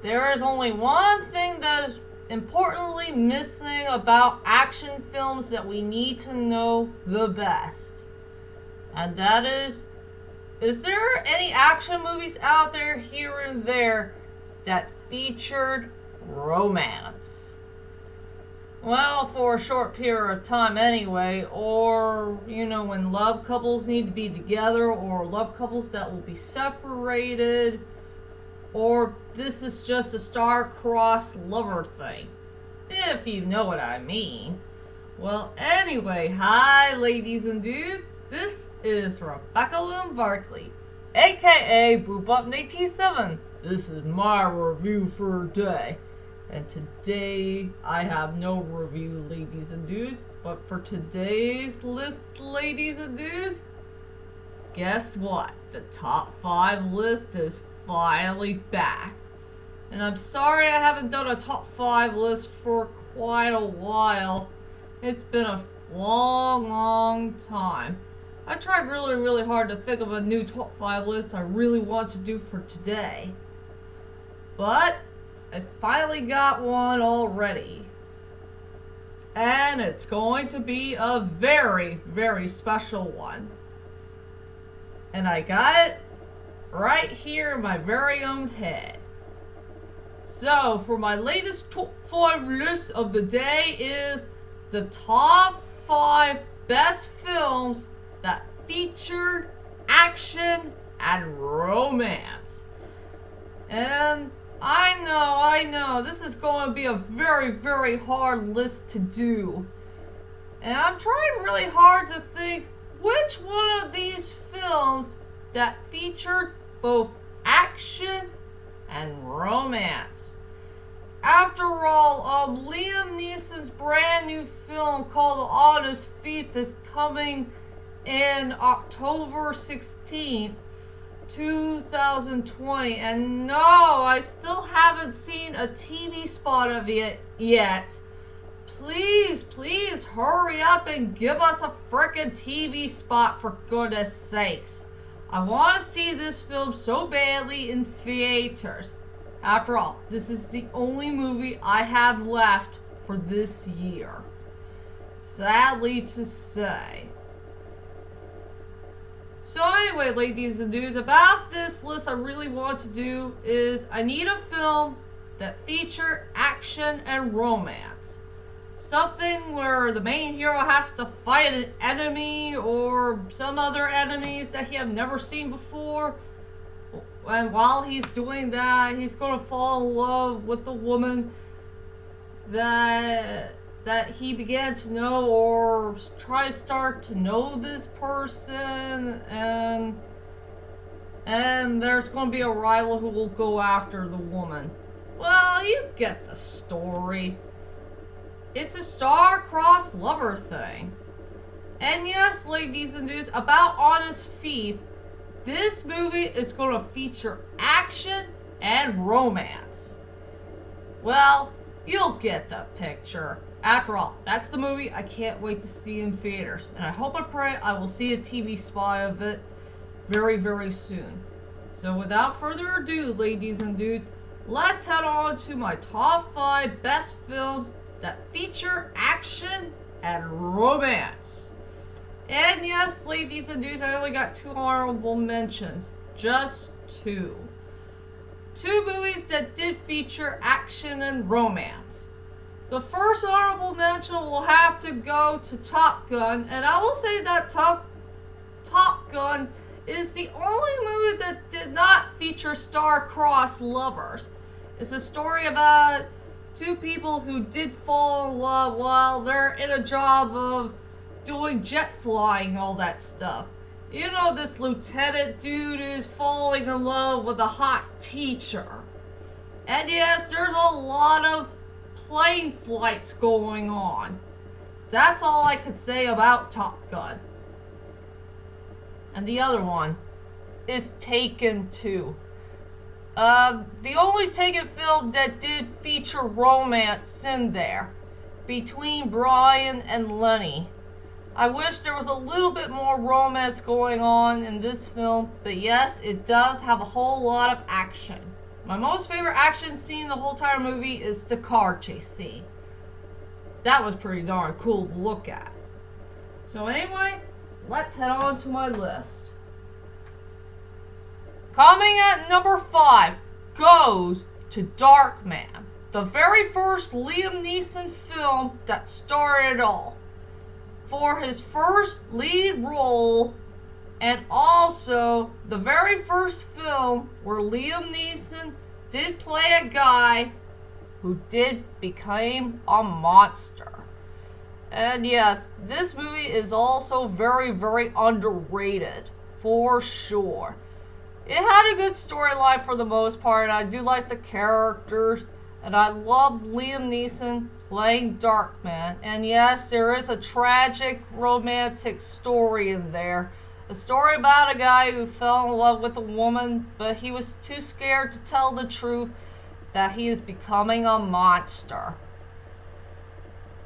There is only one thing that is importantly missing about action films that we need to know the best. And that is there any action movies out there here and there that featured romance? Well, for a short period of time anyway, or, when love couples need to be together, or love couples that will be separated, or this is just a star-crossed lover thing, if you know what I mean. Well, anyway, hi ladies and dudes, this is Rebecca Lynn Barkley, aka BoopUp87. This is my review for today. And today, I have no review, ladies and dudes. But for today's list, ladies and dudes, guess what? The top 5 list is finally back. And I'm sorry I haven't done a top 5 list for quite a while. It's been a long time. I tried really hard to think of a new top 5 list I really want to do for today. But I finally got one already. And it's going to be a very special one. And I got it right here in my very own head. So, for my latest top 5 list of the day is the top 5 best films that featured action and romance. And I know, this is going to be a very hard list to do. And I'm trying really hard to think which one of these films that featured both action and romance. After all, Liam Neeson's brand new film called The Honest Thief is coming in October 16th. 2020, and no, I still haven't seen a TV spot of it yet. Please hurry up and give us a frickin' TV spot, for goodness sakes. I want to see this film so badly in theaters. After all, this is the only movie I have left for this year, sadly to say. So anyway, ladies and dudes, about this list I really want to do is I need a film that feature action and romance. Something where the main hero has to fight an enemy or some other enemies that he have never seen before. And while he's doing that, he's going to fall in love with the woman that he began to know, or try to start to know this person, and there's going to be a rival who will go after the woman. Well, you get the story. It's a star-crossed lover thing. And yes, ladies and dudes, about Honest Thief, this movie is going to feature action and romance. Well, you'll get the picture. After all, that's the movie I can't wait to see in theaters. And I hope and pray I will see a TV spot of it very soon. So without further ado, ladies and dudes, let's head on to my top 5 best films that feature action and romance. And yes, ladies and dudes, I only got 2 honorable mentions. Just 2. 2 movies that did feature action and romance. The first honorable mention will have to go to Top Gun, and I will say that Top Gun is the only movie that did not feature star-crossed lovers. It's a story about 2 people who did fall in love while they're in a job of doing jet flying, all that stuff. You know, this lieutenant dude is falling in love with a hot teacher. And yes, there's a lot of plane flights going on. That's all I could say about Top Gun. And the other one is Taken 2. The only Taken film that did feature romance in there between Brian and Lenny. I wish there was a little bit more romance going on in this film, but yes, it does have a whole lot of action. My most favorite action scene in the whole entire movie is the car chase scene. That was pretty darn cool to look at. So anyway, let's head on to my list. Coming at number 5 goes to Darkman, the very first Liam Neeson film that started it all. For his first lead role, and also the very first film where Liam Neeson did play a guy who did become a monster. And yes, this movie is also very, very underrated, for sure. It had a good storyline for the most part, and I do like the characters, and I love Liam Neeson playing Darkman. And yes, there is a tragic romantic story in there. A story about a guy who fell in love with a woman, but he was too scared to tell the truth that he is becoming a monster.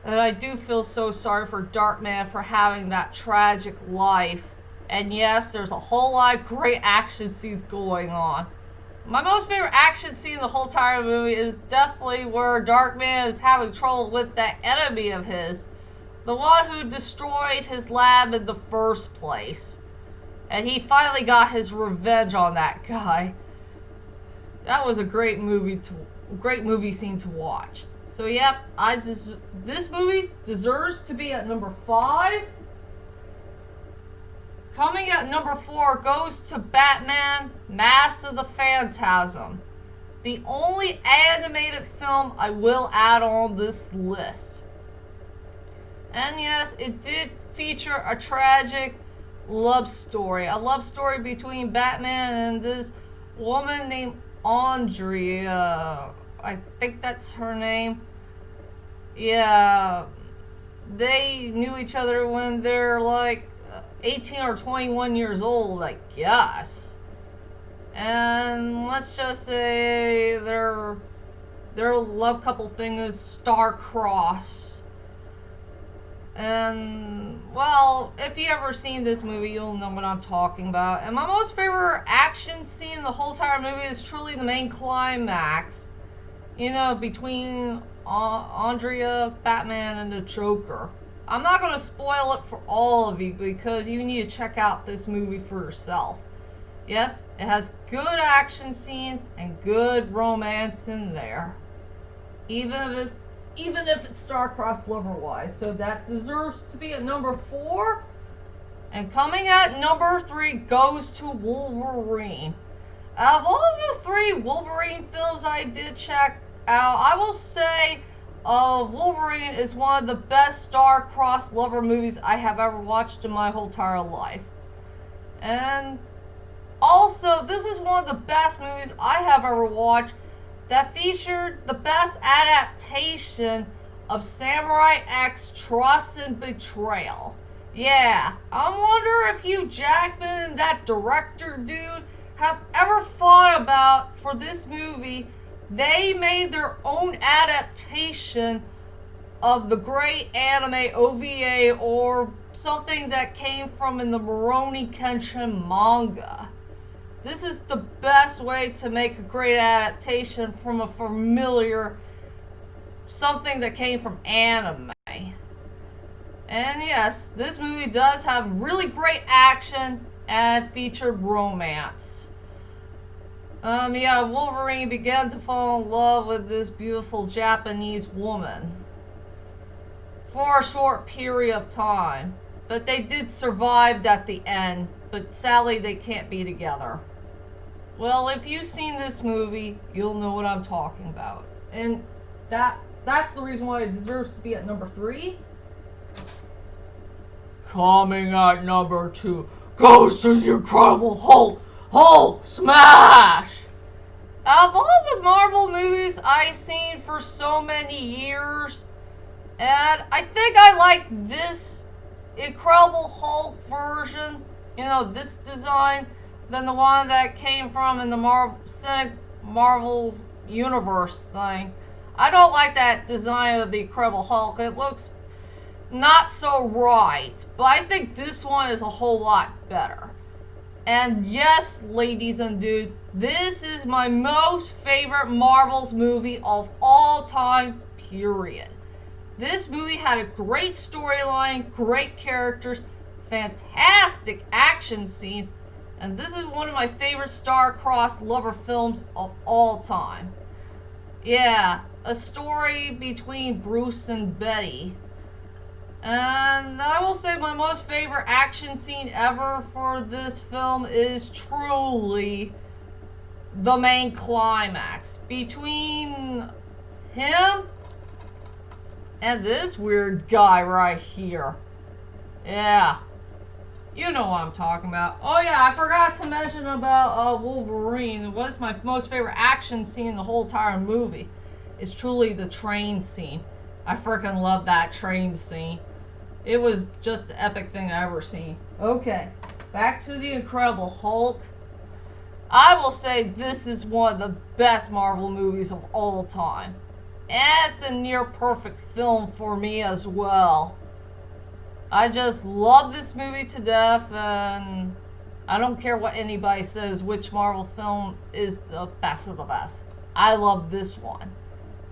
And I do feel so sorry for Darkman for having that tragic life. And yes, there's a whole lot of great action scenes going on. My most favorite action scene in the whole entire movie is definitely where Darkman is having trouble with that enemy of his. The one who destroyed his lab in the first place. And he finally got his revenge on that guy. That was a great movie scene to watch. So yep, this movie deserves to be at number 5. Coming at number 4 goes to Batman: Mask of the Phantasm, the only animated film I will add on this list. And yes, it did feature a tragic love story. A love story between Batman and this woman named Andrea. I think that's her name. Yeah. They knew each other when they're like 18 or 21 years old, I guess. And let's just say their love couple thing is star-crossed. And, well, if you ever seen this movie, you'll know what I'm talking about. And my most favorite action scene in the whole entire movie is truly the main climax. You know, between Andrea, Batman, and the Joker. I'm not going to spoil it for all of you because you need to check out this movie for yourself. Yes, it has good action scenes and good romance in there. Even if it's star-crossed lover-wise. So that deserves to be at number 4. And coming at number 3 goes to Wolverine. Out of all the 3 Wolverine films I did check out, I will say Wolverine is one of the best star-crossed lover movies I have ever watched in my whole entire life. And also, this is one of the best movies I have ever watched that featured the best adaptation of Samurai X Trust and Betrayal. Yeah, I wonder if Hugh Jackman and that director dude have ever thought about, for this movie, they made their own adaptation of the great anime OVA or something that came from in the Rurouni Kenshin manga. This is the best way to make a great adaptation from a familiar something that came from anime. And yes, this movie does have really great action and featured romance. Wolverine began to fall in love with this beautiful Japanese woman for a short period of time. But they did survive at the end, but sadly they can't be together. Well, if you've seen this movie, you'll know what I'm talking about. And that's the reason why it deserves to be at number 3. Coming at number 2 goes to the Incredible Hulk. Hulk smash! Out of all the Marvel movies I've seen for so many years, and I think I like this Incredible Hulk version, this design, than the one that came from in the Marvel's universe thing. I don't like that design of the Incredible Hulk. It looks not so right, but I think this one is a whole lot better. And yes, ladies and dudes, This is my most favorite Marvel's movie of all time, period. This movie had a great storyline, great characters, fantastic action scenes, and this is one of my favorite star-crossed lover films of all time. Yeah, a story between Bruce and Betty. And I will say my most favorite action scene ever for this film is truly the main climax between him and this weird guy right here. Yeah, you know what I'm talking about. Oh yeah, I forgot to mention about Wolverine. What's my most favorite action scene in the whole entire movie? It's truly the train scene. I freaking love that train scene. It was just the epic thing I ever seen. Okay, back to the Incredible Hulk. I will say this is one of the best Marvel movies of all time. And it's a near perfect film for me as well. I just love this movie to death, and I don't care what anybody says which Marvel film is the best of the best. I love this one.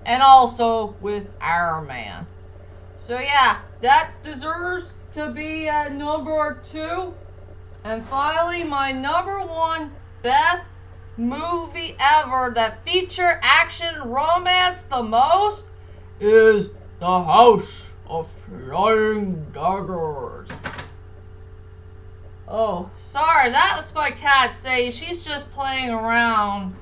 And also with Iron Man. So yeah, that deserves to be at number 2. And finally, my number 1 best movie ever that feature action and romance the most is The House of Flying Daggers. Oh, sorry, that was my cat saying she's just playing around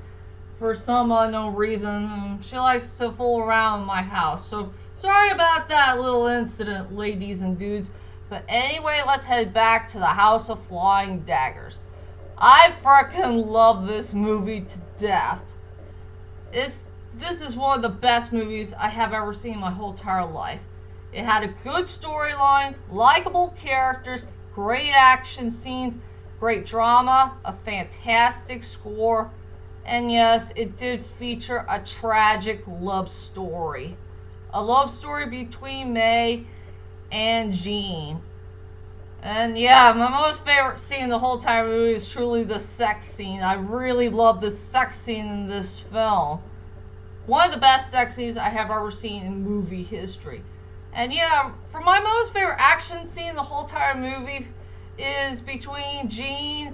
for some unknown reason. She likes to fool around in my house, so sorry about that little incident, ladies and dudes. But anyway, let's head back to the House of Flying Daggers. I freaking love this movie to death. This is one of the best movies I have ever seen in my whole entire life. It had a good storyline, likable characters, great action scenes, great drama, a fantastic score, and yes, it did feature a tragic love story. A love story between May and Jean. And yeah, my most favorite scene in the whole entire movie is truly the sex scene. I really love the sex scene in this film. One of the best sex scenes I have ever seen in movie history. And yeah, for my most favorite action scene in the whole entire movie is between Jean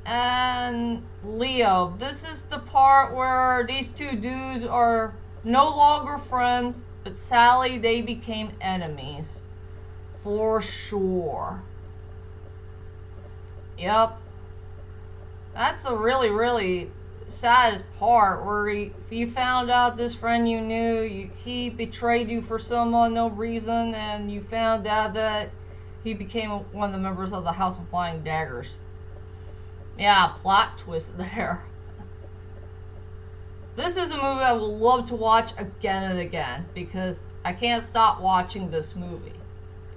and Leo. This is the part where these two dudes are no longer friends, but sadly they became enemies. For sure. Yep. That's a really, really saddest part where you found out this friend you knew, he betrayed you for some unknown reason, and you found out that he became one of the members of the House of Flying Daggers. Yeah, plot twist there. This is a movie I would love to watch again and again because I can't stop watching this movie.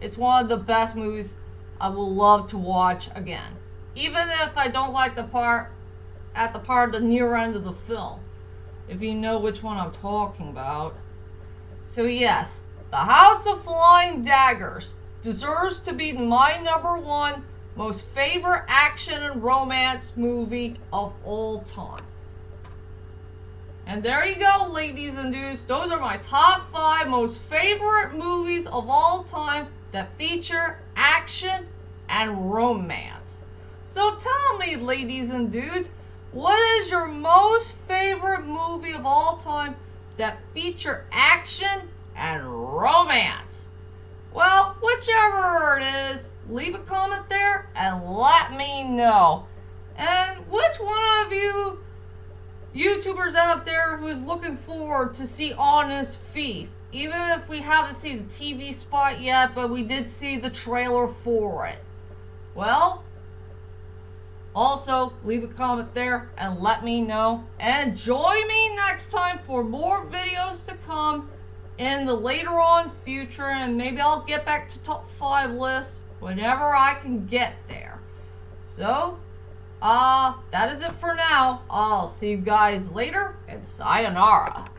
It's one of the best movies I would love to watch again. Even if I don't like the part at the near end of the film. If you know which one I'm talking about. So yes, The House of Flying Daggers deserves to be my number 1 most favorite action and romance movie of all time. And there you go, ladies and dudes. Those are my top 5 most favorite movies of all time that feature action and romance. So tell me, ladies and dudes, what is your most favorite movie of all time that feature action and romance? Well, whichever it is, leave a comment there and let me know. And which one of you YouTubers out there who is looking forward to see Honest Thief? Even if we haven't seen the TV spot yet, but we did see the trailer for it. Well, also leave a comment there and let me know. And join me next time for more videos to come in the later on future, and maybe I'll get back to top 5 lists whenever I can get there. So, that is it for now. I'll see you guys later, and sayonara.